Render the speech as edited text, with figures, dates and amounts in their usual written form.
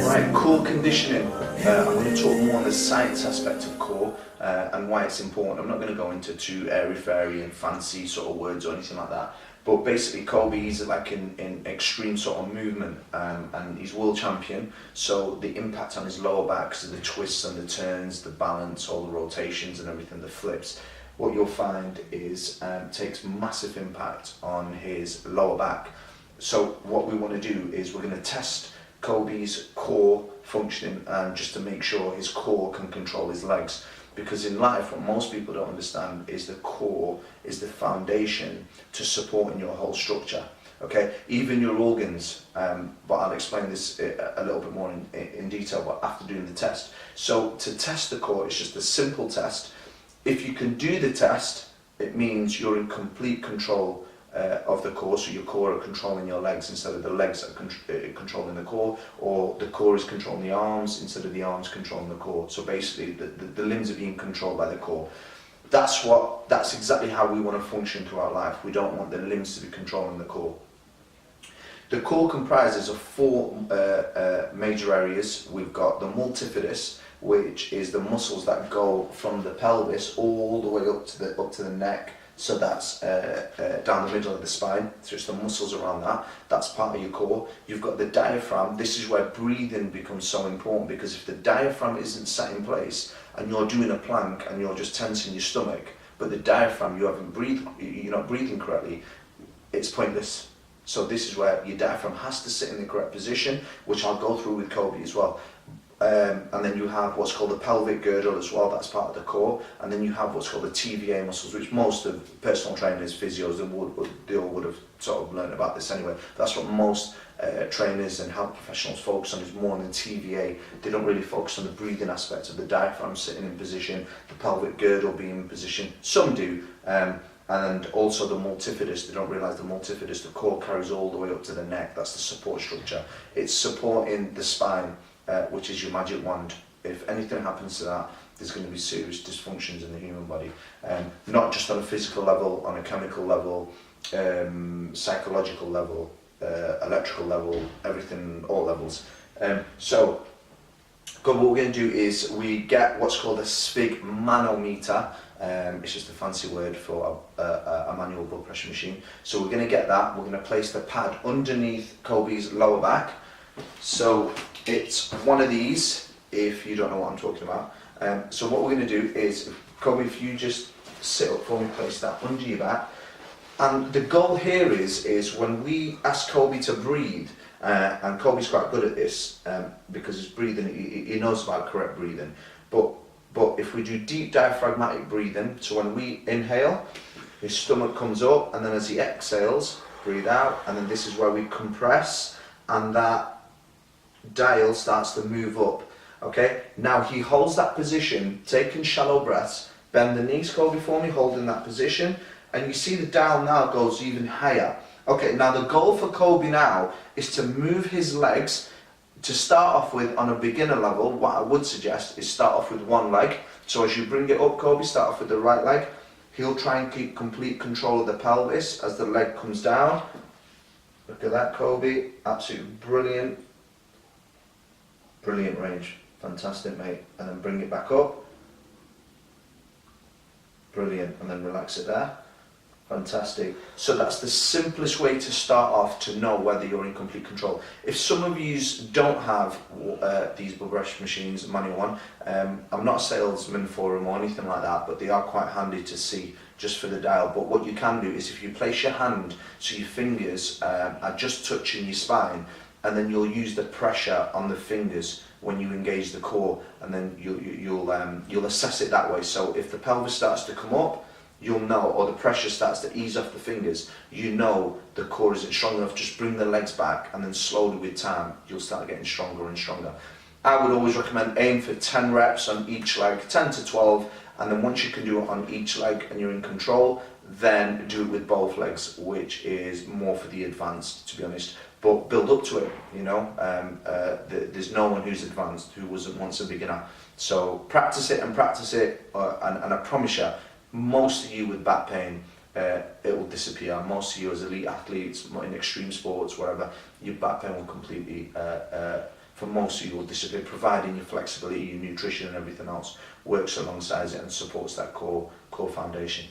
Right, core conditioning. I'm going to talk more on the science aspect of core and why it's important. I'm not going to go into too airy-fairy and fancy sort of words or anything like that. But basically, Kobe, he's like in extreme sort of movement, and he's world champion. So the impact on his lower back, so the twists and the turns, the balance, all the rotations and everything, the flips, what you'll find is takes massive impact on his lower back. So what we want to do is we're going to test Kobe's core functioning, and just to make sure his core can control his legs. Because in life, what most people don't understand is the core is the foundation to supporting your whole structure. Okay, even your organs, but I'll explain this a little bit more in detail, but after doing the test. So to test the core, it's just a simple test. If you can do the test, it means you're in complete control of the core, so your core are controlling your legs instead of the legs are controlling the core, or the core is controlling the arms instead of the arms controlling the core. So basically the limbs are being controlled by the core. That's exactly how we want to function throughout life. We don't want the limbs to be controlling the core. The core comprises of four major areas. We've got the multifidus, which is the muscles that go from the pelvis all the way up to the neck. So that's down the middle of the spine, so it's the muscles around that. That's part of your core. You've got the diaphragm. This is where breathing becomes so important, because if the diaphragm isn't set in place and you're doing a plank and you're just tensing your stomach, but the diaphragm, you're not breathing correctly, it's pointless. So this is where your diaphragm has to sit in the correct position, which I'll go through with Kobe as well. And then you have what's called the pelvic girdle as well, that's part of the core. And then you have what's called the TVA muscles, which most of personal trainers, physios, they all would have sort of learned about this anyway. That's what most trainers and health professionals focus on, is more on the TVA. They don't really focus on the breathing aspect of the diaphragm sitting in position, the pelvic girdle being in position. Some do. And also the multifidus, they don't realise the multifidus, the core carries all the way up to the neck. That's the support structure. It's supporting the spine, which is your magic wand. If anything happens to that, there's going to be serious dysfunctions in the human body. Not just on a physical level, on a chemical level, psychological level, electrical level, everything, all levels. So what we're going to do is we get what's called a sphygmanometer. It's just a fancy word for a manual blood pressure machine. So we're going to get that. We're going to place the pad underneath Kobe's lower back. So it's one of these, if you don't know what I'm talking about. So what we're going to do is, Kobe, if you just sit up for me, place that under your back. And the goal here is when we ask Kobe to breathe, and Kobe's quite good at this because he's breathing, he knows about correct breathing. But if we do deep diaphragmatic breathing, so when we inhale, his stomach comes up, and then as he exhales, breathe out, and then this is where we compress, and that dial starts to move up. Okay, now he holds that position, taking shallow breaths. Bend the knees, Kobe, for me, holding that position, and you see the dial now goes even higher. Okay, now the goal for Kobe now is to move his legs. To start off with, on a beginner level, what I would suggest is start off with one leg. So as you bring it up, Kobe, start off with the right leg. He'll try and keep complete control of the pelvis as the leg comes down. Look at that, Kobe, absolutely brilliant. Brilliant range, fantastic, mate. And then bring it back up. Brilliant, and then relax it there. Fantastic. So that's the simplest way to start off to know whether you're in complete control. If some of you don't have these blood pressure machines, manual one, I'm not a salesman for them or anything like that, but they are quite handy to see just for the dial. But what you can do is if you place your hand so your fingers are just touching your spine, and then you'll use the pressure on the fingers when you engage the core, and then you'll assess it that way. So if the pelvis starts to come up, you'll know, or the pressure starts to ease off the fingers, you know the core isn't strong enough. Just bring the legs back, and then slowly with time you'll start getting stronger and stronger. I would always recommend aim for 10 reps on each leg, 10 to 12, and then once you can do it on each leg and you're in control, then do it with both legs, which is more for the advanced, to be honest. But build up to it, you know. There's no one who's advanced who wasn't once a beginner. So practice it and practice it, and I promise you, most of you with back pain, it will disappear. Most of you as elite athletes, in extreme sports, wherever, your back pain will completely, for most of you, will disappear, providing your flexibility, your nutrition and everything else works alongside it and supports that core foundation.